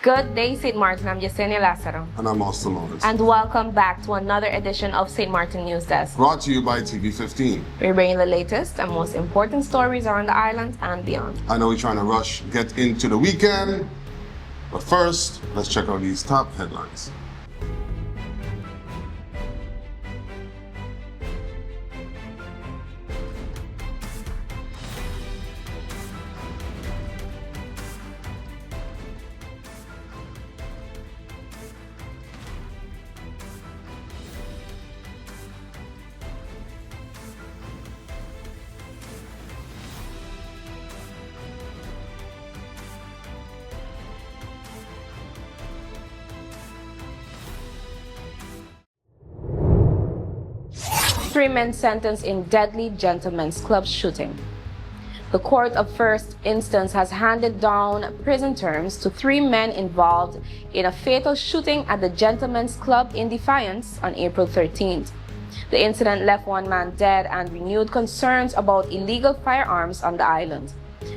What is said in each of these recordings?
Good day, St. Maarten. I'm Yesenia Lázaro. And I'm Austin Lawrence. And welcome back to another edition of St. Maarten News Desk. Brought to you by TV15. We bring you the latest and most important stories around the island and beyond. I know we're trying to rush, get into the weekend, but first, let's check out these top headlines. Three men sentenced in deadly gentlemen's club shooting. The Court of First Instance has handed down prison terms to three men involved in a fatal shooting at the Gentlemen's Club in Defiance on April 13th. The incident left one man dead and renewed concerns about illegal firearms on the island.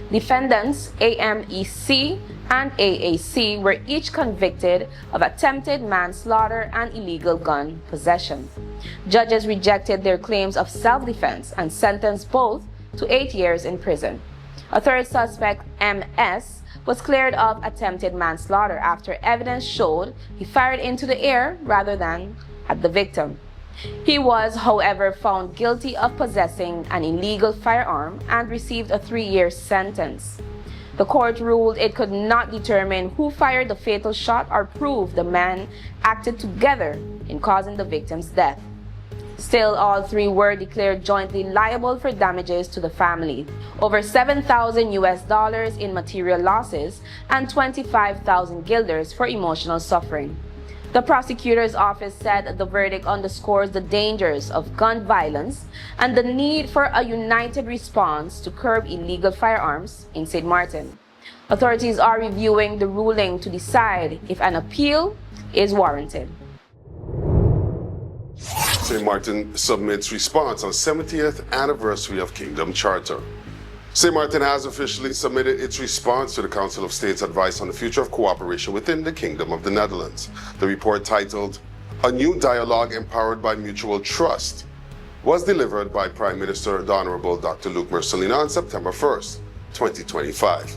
Defendants AMEC and AAC were each convicted of attempted manslaughter and illegal gun possession. Judges rejected their claims of self-defense and sentenced both to 8 years in prison. A third suspect, MS, was cleared of attempted manslaughter after evidence showed he fired into the air rather than at the victim. He was, however, found guilty of possessing an illegal firearm and received a 3-year sentence. The court ruled it could not determine who fired the fatal shot or prove the men acted together in causing the victim's death. Still, all three were declared jointly liable for damages to the family, over $7,000 in material losses and 25,000 guilders for emotional suffering. The prosecutor's office said the verdict underscores the dangers of gun violence and the need for a united response to curb illegal firearms in St. Maarten. Authorities are reviewing the ruling to decide if an appeal is warranted. St. Maarten submits response on 70th anniversary of Kingdom Charter. St. Maarten has officially submitted its response to the Council of State's advice on the future of cooperation within the Kingdom of the Netherlands. The report, titled A New Dialogue Empowered by Mutual Trust, was delivered by Prime Minister the Honorable Dr. Luc Mercelina on September 1st, 2025.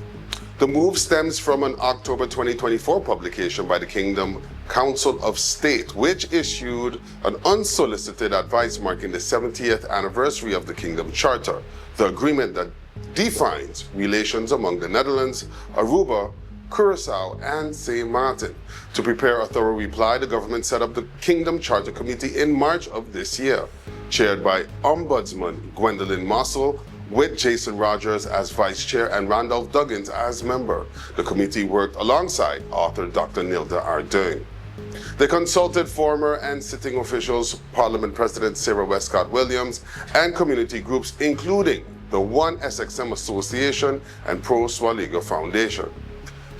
The move stems from an October 2024 publication by the Kingdom Council of State, which issued an unsolicited advice marking the 70th anniversary of the Kingdom Charter, the agreement that defines relations among the Netherlands, Aruba, Curaçao, and St. Maarten. To prepare a thorough reply, the government set up the Kingdom Charter Committee in March of this year, chaired by Ombudsman Gwendolyn Mossel, with Jason Rogers as vice chair and Randolph Duggins as member. The committee worked alongside author Dr. Nilda Ardern. They consulted former and sitting officials, Parliament President Sarah Westcott Williams, and community groups including the One SXM Association and Pro Swaliga Foundation.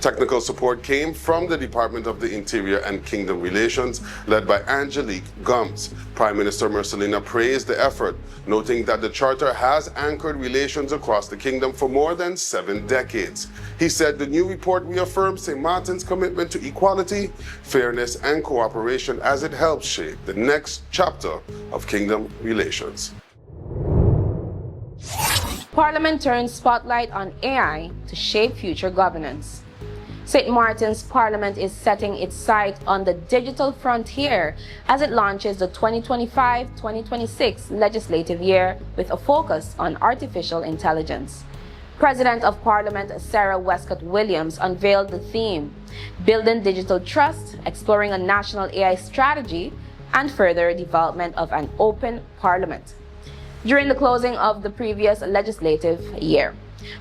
Technical support came from the Department of the Interior and Kingdom Relations, led by Angelique Gums. Prime Minister Mercelina praised the effort, noting that the Charter has anchored relations across the Kingdom for more than 7 decades. He said the new report reaffirms St. Maarten's commitment to equality, fairness, and cooperation as it helps shape the next chapter of Kingdom relations. Parliament turns spotlight on AI to shape future governance. St. Maarten's Parliament is setting its sight on the digital frontier as it launches the 2025-2026 legislative year with a focus on artificial intelligence. President of Parliament Sarah Westcott Williams unveiled the theme, Building Digital Trust, Exploring a National AI Strategy, and Further Development of an Open Parliament, during the closing of the previous legislative year.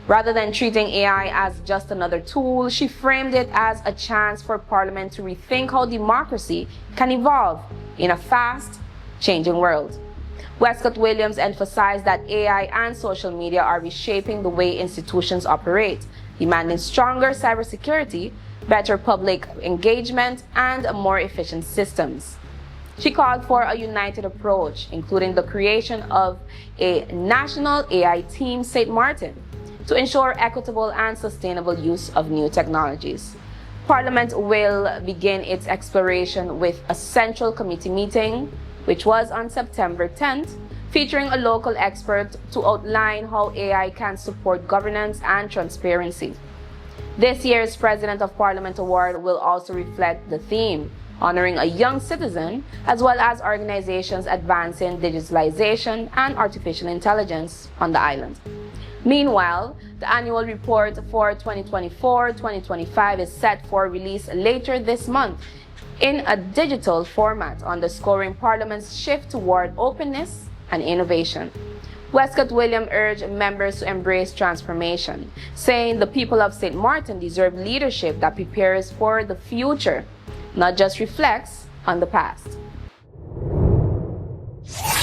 Rather than treating AI as just another tool, she framed it as a chance for Parliament to rethink how democracy can evolve in a fast-changing world. Westcott Williams emphasized that AI and social media are reshaping the way institutions operate, demanding stronger cybersecurity, better public engagement, and more efficient systems. She called for a united approach, including the creation of a national AI team, St. Maarten, to ensure equitable and sustainable use of new technologies. Parliament will begin its exploration with a central committee meeting, which was on September 10th, featuring a local expert to outline how AI can support governance and transparency. This year's President of Parliament Award will also reflect the theme, honoring a young citizen, as well as organizations advancing digitalization and artificial intelligence on the island. Meanwhile, the annual report for 2024-2025 is set for release later this month in a digital format, underscoring Parliament's shift toward openness and innovation. Westcott William urged members to embrace transformation, saying the people of St. Maarten deserve leadership that prepares for the future, not just reflects on the past.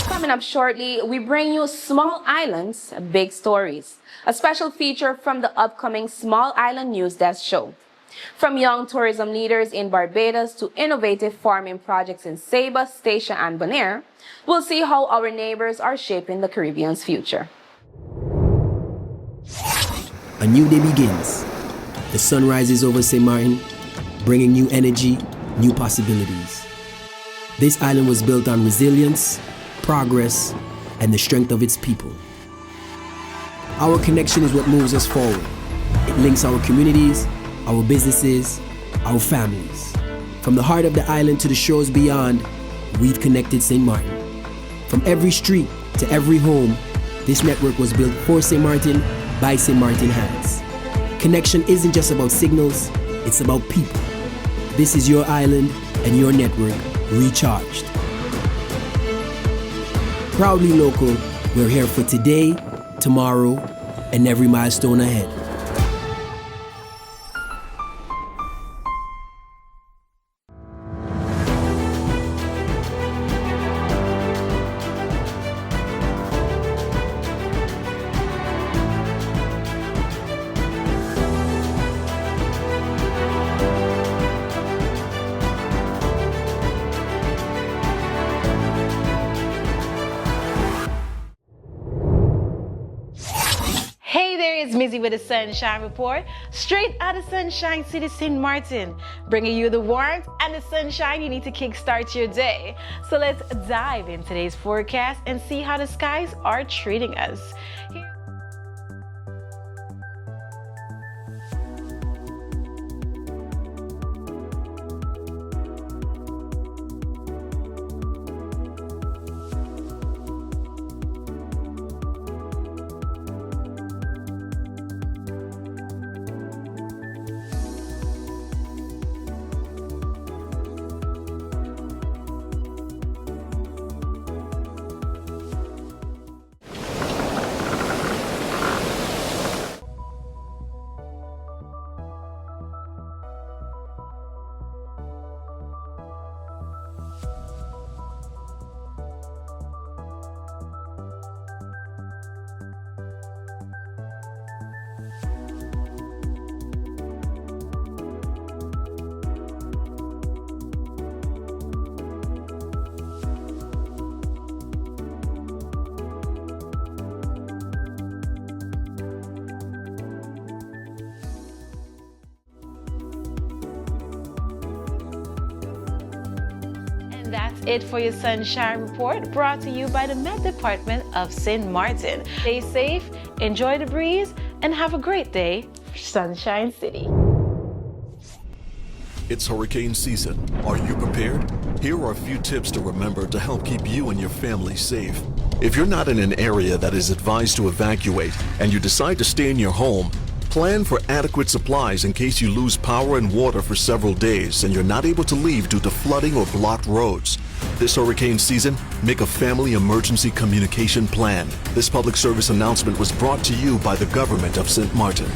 Coming up shortly, we bring you Small Islands, Big Stories, a special feature from the upcoming Small Island NEWSDESK show. From young tourism leaders in Barbados to innovative farming projects in Saba, Statia, and Bonaire, we'll see how our neighbors are shaping the Caribbean's future. A new day begins. The sun rises over St. Maarten, bringing new energy, new possibilities. This island was built on resilience, progress, and the strength of its people. Our connection is what moves us forward. It links our communities, our businesses, our families. From the heart of the island to the shores beyond, we've connected St. Maarten. From every street to every home, this network was built for St. Maarten by St. Maarten hands. Connection isn't just about signals, it's about people. This is your island and your network recharged. Proudly local, we're here for today, tomorrow, and every milestone ahead. Hey there, it's Mizzy with the Sunshine Report, straight out of Sunshine City, St. Maarten, bringing you the warmth and the sunshine you need to kickstart your day. So let's dive in today's forecast and see how the skies are treating us. That's it for your Sunshine Report, brought to you by the Met Department of St. Maarten. Stay safe, enjoy the breeze, and have a great day, Sunshine City. It's hurricane season. Are you prepared? Here are a few tips to remember to help keep you and your family safe. If you're not in an area that is advised to evacuate and you decide to stay in your home, plan for adequate supplies in case you lose power and water for several days and you're not able to leave due to flooding or blocked roads. This hurricane season, make a family emergency communication plan. This public service announcement was brought to you by the government of St. Maarten.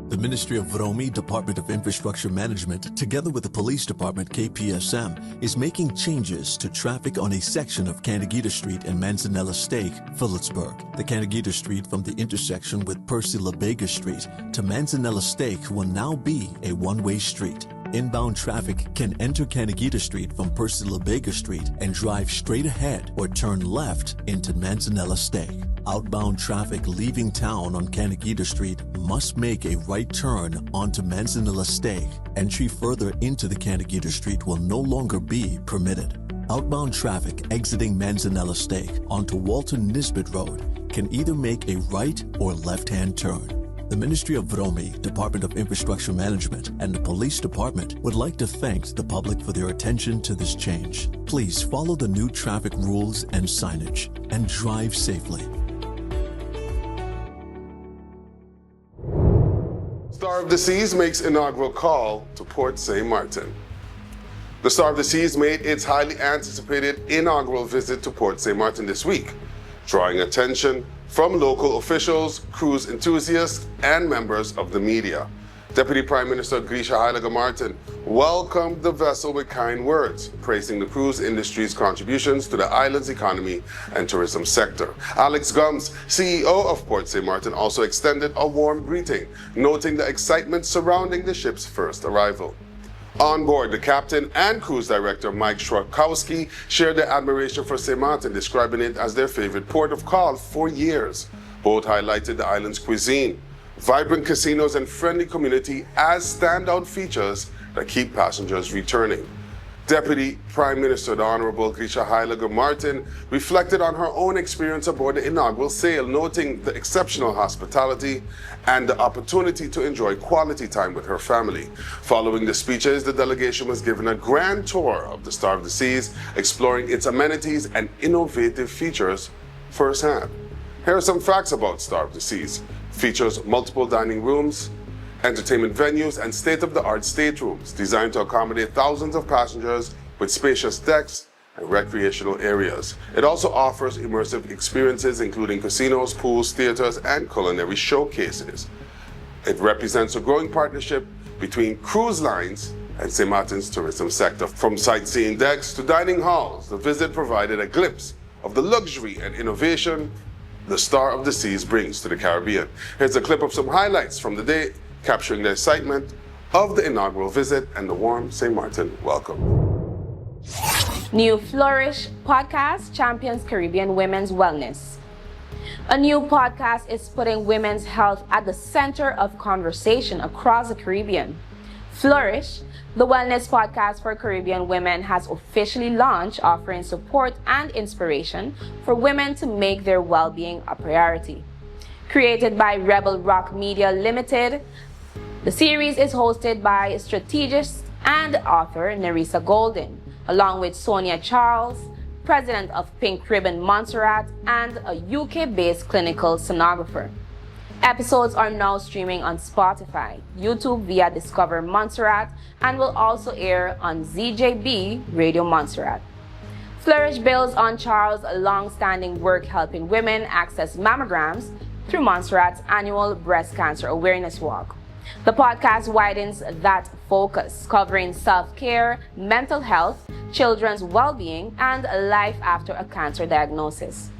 The Ministry of Vromi, Department of Infrastructure Management, together with the Police Department KPSM, is making changes to traffic on a section of Canagita Street and Manzanella Steak, Phillipsburg. The Canagita Street from the intersection with Percy LaBega Street to Manzanella Steak will now be a one-way street. Inbound traffic can enter Canagita Street from Percy LaBega Street and drive straight ahead or turn left into Manzanella Steak. Outbound traffic leaving town on Canigita Street must make a right turn onto Manzanilla Stake. Entry further into the Canigita Street will no longer be permitted. Outbound traffic exiting Manzanilla Stake onto Walton Nisbet Road can either make a right or left-hand turn. The Ministry of Vromi, Department of Infrastructure Management, and the Police Department would like to thank the public for their attention to this change. Please follow the new traffic rules and signage and drive safely. Star of the Seas makes inaugural call to Port St. Martin. The Star of the Seas made its highly anticipated inaugural visit to Port St. Martin this week, drawing attention from local officials, cruise enthusiasts, and members of the media. Deputy Prime Minister Grisha Maarten welcomed the vessel with kind words, praising the cruise industry's contributions to the island's economy and tourism sector. Alex Gums, CEO of Port St. Martin, also extended a warm greeting, noting the excitement surrounding the ship's first arrival. On board, the captain and cruise director Mike Schrakowski shared their admiration for St. Martin, describing it as their favorite port of call for years. Both highlighted the island's cuisine, vibrant casinos, and friendly community as standout features that keep passengers returning. Deputy Prime Minister, the Honorable Grisha Maarten, reflected on her own experience aboard the inaugural sail, noting the exceptional hospitality and the opportunity to enjoy quality time with her family. Following the speeches, the delegation was given a grand tour of the Star of the Seas, exploring its amenities and innovative features firsthand. Here are some facts about Star of the Seas. Features multiple dining rooms, entertainment venues, and state-of-the-art staterooms designed to accommodate thousands of passengers with spacious decks and recreational areas. It also offers immersive experiences including casinos, pools, theaters, and culinary showcases. It represents a growing partnership between cruise lines and St. Martin's tourism sector. From sightseeing decks to dining halls, the visit provided a glimpse of the luxury and innovation the Star of the Seas brings to the Caribbean. Here's a clip of some highlights from the day, capturing the excitement of the inaugural visit and the warm St. Martin welcome. New Flourish podcast champions Caribbean women's wellness. A new podcast is putting women's health at the center of conversation across the Caribbean. Flourish, the wellness podcast for Caribbean women, has officially launched, offering support and inspiration for women to make their well-being a priority. Created by Rebel Rock Media Limited, the series is hosted by strategist and author Nerissa Golden, along with Sonia Charles, president of Pink Ribbon Montserrat, and a UK-based clinical sonographer. Episodes are now streaming on Spotify, YouTube via Discover Montserrat, and will also air on ZJB Radio Montserrat. Flourish builds on Charles' long-standing work helping women access mammograms through Montserrat's annual Breast Cancer Awareness Walk. The podcast widens that focus, covering self-care, mental health, children's well-being, and life after a cancer diagnosis.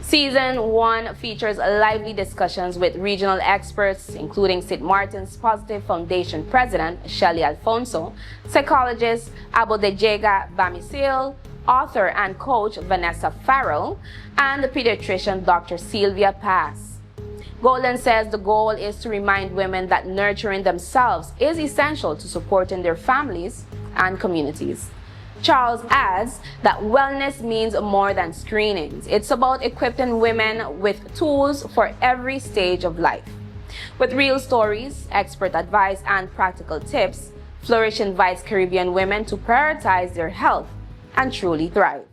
Season 1 features lively discussions with regional experts, including St. Martin's Positive Foundation President Shelly Alfonso, psychologist Abodejega Bamisil, author and coach Vanessa Farrell, and the pediatrician Dr. Sylvia Pass. Golden says the goal is to remind women that nurturing themselves is essential to supporting their families and communities. Charles adds that wellness means more than screenings. It's about equipping women with tools for every stage of life. With real stories, expert advice, and practical tips, Flourish invites Caribbean women to prioritize their health and truly thrive.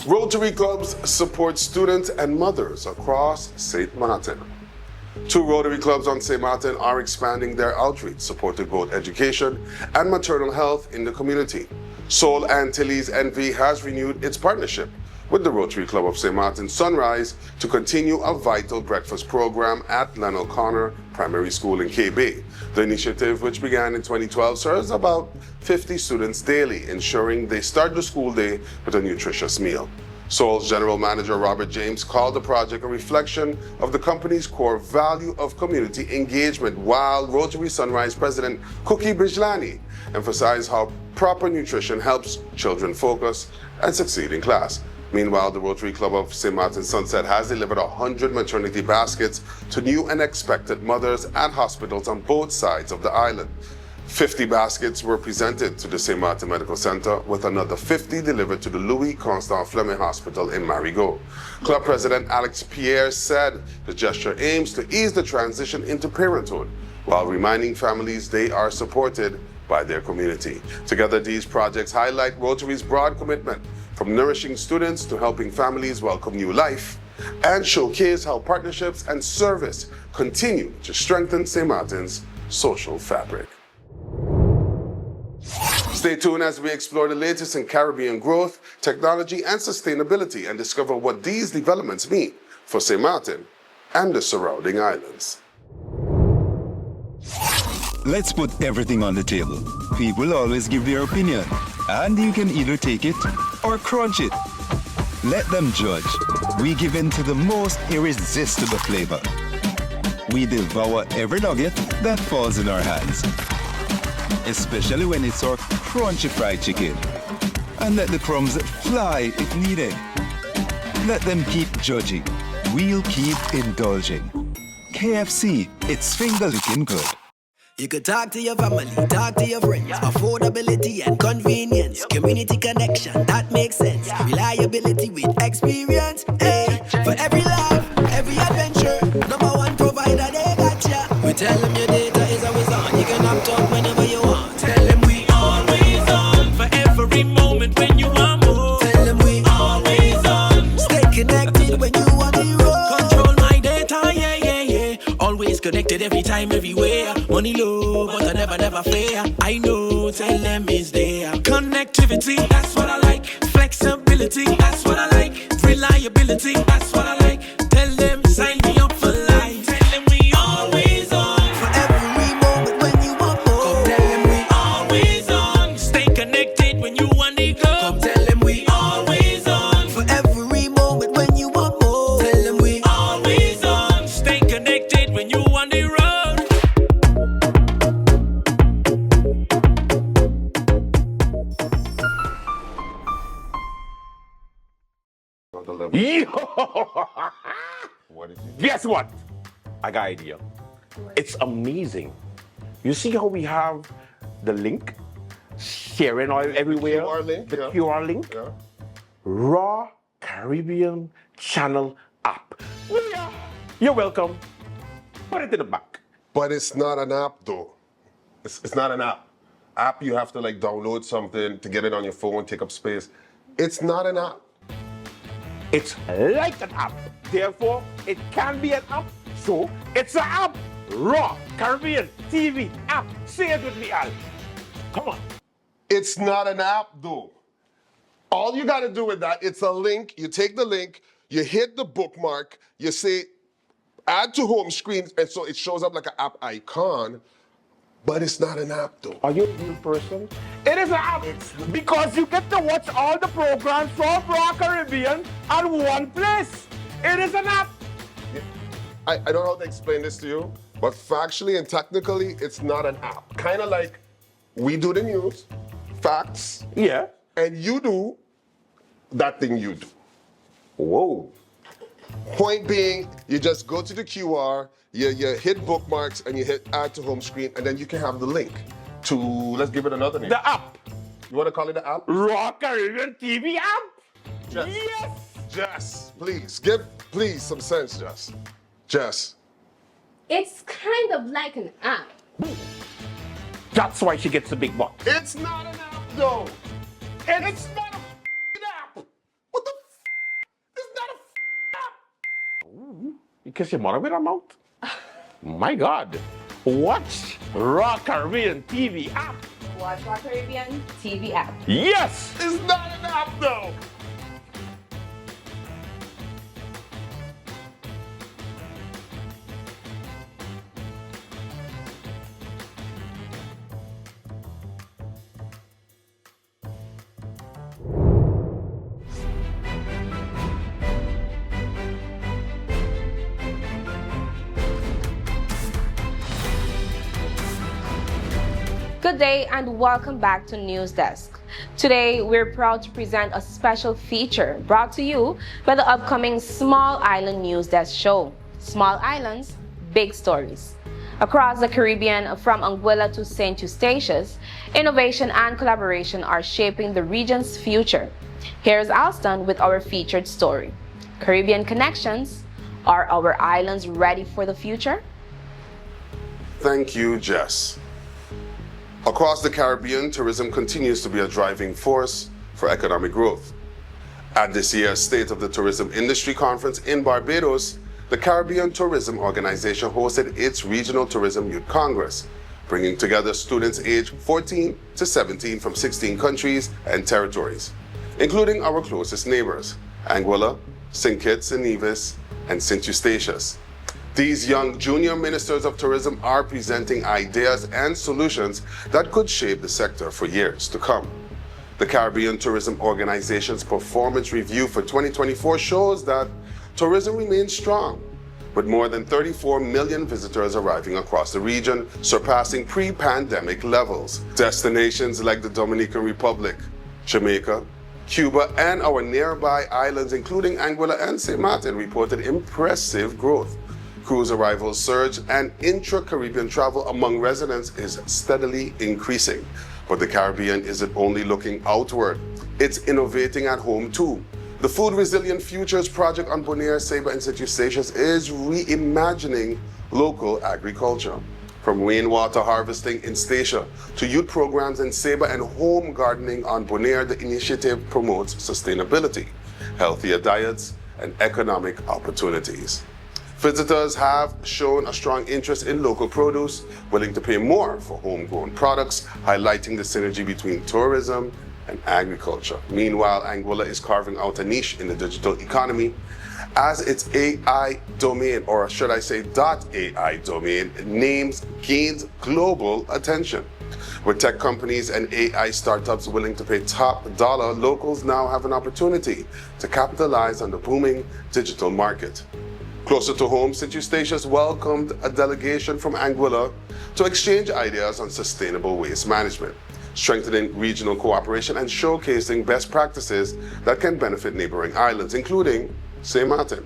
Rotary Clubs support students and mothers across St. Martin. 2 Rotary Clubs on St. Martin are expanding their outreach, supporting both education and maternal health in the community. Soul Antilles NV has renewed its partnership with the Rotary Club of St. Martin Sunrise to continue a vital breakfast program at Len O'Connor Primary School in KB. The initiative, which began in 2012, serves about 50 students daily, ensuring they start the school day with a nutritious meal. Soul's General Manager Robert James called the project a reflection of the company's core value of community engagement, while Rotary Sunrise President Cookie Bijlani emphasized how proper nutrition helps children focus and succeed in class. Meanwhile, the Rotary Club of St. Maarten Sunset has delivered 100 maternity baskets to new and expectant mothers and hospitals on both sides of the island. 50 baskets were presented to the St. Maarten Medical Center, with another 50 delivered to the Louis Constant Fleming Hospital in Marigot. Club President Alex Pierre said the gesture aims to ease the transition into parenthood, while reminding families they are supported by their community. Together, these projects highlight Rotary's broad commitment, from nourishing students to helping families welcome new life, and showcase how partnerships and service continue to strengthen St. Maarten's social fabric. Stay tuned as we explore the latest in Caribbean growth, technology, and sustainability, and discover what these developments mean for St. Maarten and the surrounding islands. Let's put everything on the table. People always give their opinion, and you can either take it or crunch it. Let them judge. We give in to the most irresistible flavor. We devour every nugget that falls in our hands, especially when it's our crunchy fried chicken. And let the crumbs fly if needed. Let them keep judging. We'll keep indulging. KFC, it's finger-licking good. You could talk to your family, talk to your friends. Affordability and convenience. Community connection, that makes sense. Reliability with experience. Hey, for every laugh, every adventure. Number one provider, they got ya. We tell them your data is always on. You can opt out whenever you want. Tell them we always on. For every moment when you want more. Tell them we always on. Stay connected when you want to roll. Control my data, yeah, yeah, yeah. Always connected every time, everywhere. Money low, but I never fair. I know, tell them is there. Connectivity, that's what I like. Flexibility, that's what I like. Reliability, that's what I like. Tell them, sign me up for life. Tell them we always on. For every moment when you want more. Come tell them we always on. Stay connected when you want to go. Come tell them we always on. For every moment when you want more. Tell them we always on. Stay connected when you want to roll. Guess what? I got an idea. It's amazing. You see how we have the link sharing all everywhere? QR link, the yeah. QR link. Yeah. Raw Caribbean Channel app. Yeah. You're welcome. Put it in the back. But it's not an app, though. It's not an app. App, you have to like download something to get it on your phone, take up space. It's not an app. It's like an app. Therefore, it can be an app. So, it's an app. Raw Caribbean TV app. Say it with me, Al. Come on. It's not an app, though. All you got to do with that, it's a link. You take the link, you hit the bookmark, you say add to home screen, and so it shows up like an app icon, but it's not an app, though. Are you a real person? It is an app because you get to watch all the programs from Raw Caribbean at one place. It is an app. I don't know how to explain this to you, but factually and technically, it's not an app. Kind of like we do the news, facts, Yeah. and you do that thing you do. Whoa. Point being, you just go to the QR, you hit bookmarks, and you hit add to home screen, and then you can have the link to, let's give it another name. The app. You want to call it the app? Raw Caribbean TV app. Jess. Yes. Jess, please, give some sense, Jess. Jess. It's kind of like an app. That's why she gets the big bucks. It's not an app, though. It's not a app. What the It's not a app. You kiss your mother with her mouth? My God. Watch Raw Caribbean TV app. Watch Raw Caribbean TV app. Yes. It's not an app, though. Good day and welcome back to News Desk. Today, we're proud to present a special feature brought to you by the upcoming Small Island NEWSDESK show. Small Islands, Big Stories. Across the Caribbean, from Anguilla to St. Eustatius, innovation and collaboration are shaping the region's future. Here's Alston with our featured story. Caribbean Connections. Are our islands ready for the future? Thank you, Jess. Across the Caribbean, tourism continues to be a driving force for economic growth. At this year's State of the Tourism Industry Conference in Barbados, the Caribbean Tourism Organization hosted its Regional Tourism Youth Congress, bringing together students aged 14 to 17 from 16 countries and territories, including our closest neighbors, Anguilla, St. Kitts and Nevis, and St. Eustatius. These young junior ministers of tourism are presenting ideas and solutions that could shape the sector for years to come. The Caribbean Tourism Organization's performance review for 2024 shows that tourism remains strong, with more than 34 million visitors arriving across the region, surpassing pre-pandemic levels. Destinations like the Dominican Republic, Jamaica, Cuba, and our nearby islands, including Anguilla and St. Maarten, reported impressive growth. Cruise arrivals surged, and intra-Caribbean travel among residents is steadily increasing. But the Caribbean isn't only looking outward, it's innovating at home too. The Food Resilient Futures Project on Bonaire, Saba, and St. Eustatius is reimagining local agriculture. From rainwater harvesting in Statia to youth programs in Saba and home gardening on Bonaire, the initiative promotes sustainability, healthier diets, and economic opportunities. Visitors have shown a strong interest in local produce, willing to pay more for homegrown products, highlighting the synergy between tourism and agriculture. Meanwhile, Anguilla is carving out a niche in the digital economy as its AI domain, or should I say .ai domain, names gains global attention. With tech companies and AI startups willing to pay top dollar, locals now have an opportunity to capitalize on the booming digital market. Closer to home, St. Eustatius welcomed a delegation from Anguilla to exchange ideas on sustainable waste management, strengthening regional cooperation and showcasing best practices that can benefit neighboring islands, including St. Maarten.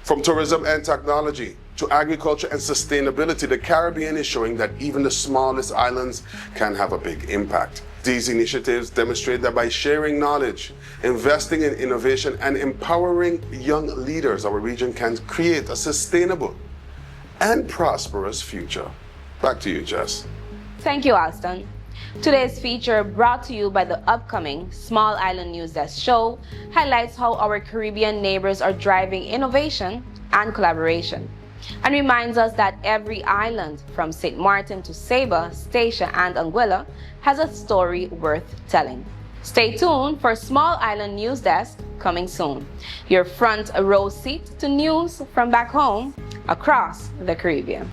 From tourism and technology to agriculture and sustainability, the Caribbean is showing that even the smallest islands can have a big impact. These initiatives demonstrate that by sharing knowledge, investing in innovation, and empowering young leaders, our region can create a sustainable and prosperous future. Back to you, Jess. Thank you, Alston. Today's feature, brought to you by the upcoming Small Island NEWSDESK show, highlights how our Caribbean neighbors are driving innovation and collaboration, and reminds us that every island, from St. Maarten to Saba, Statia, and Anguilla, has a story worth telling. Stay tuned for Small Island NEWSDESK coming soon. Your front row seat to news from back home across the Caribbean.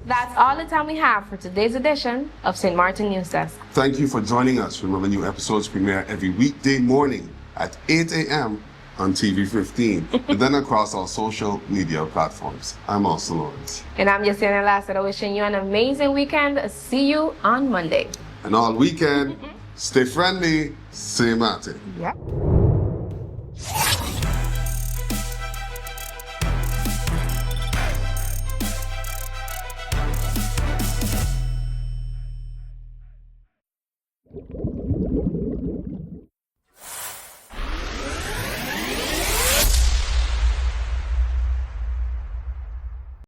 That's all the time we have for today's edition of St. Maarten NEWSDESK. Thank you for joining us. Remember, new episodes premiere every weekday morning at 8 a.m. on TV 15, and then across our social media platforms. I'm also Lawrence. And I'm Yesenia Lassiter, wishing you an amazing weekend. See you on Monday. And all weekend, stay friendly, St. Maarten. Yep.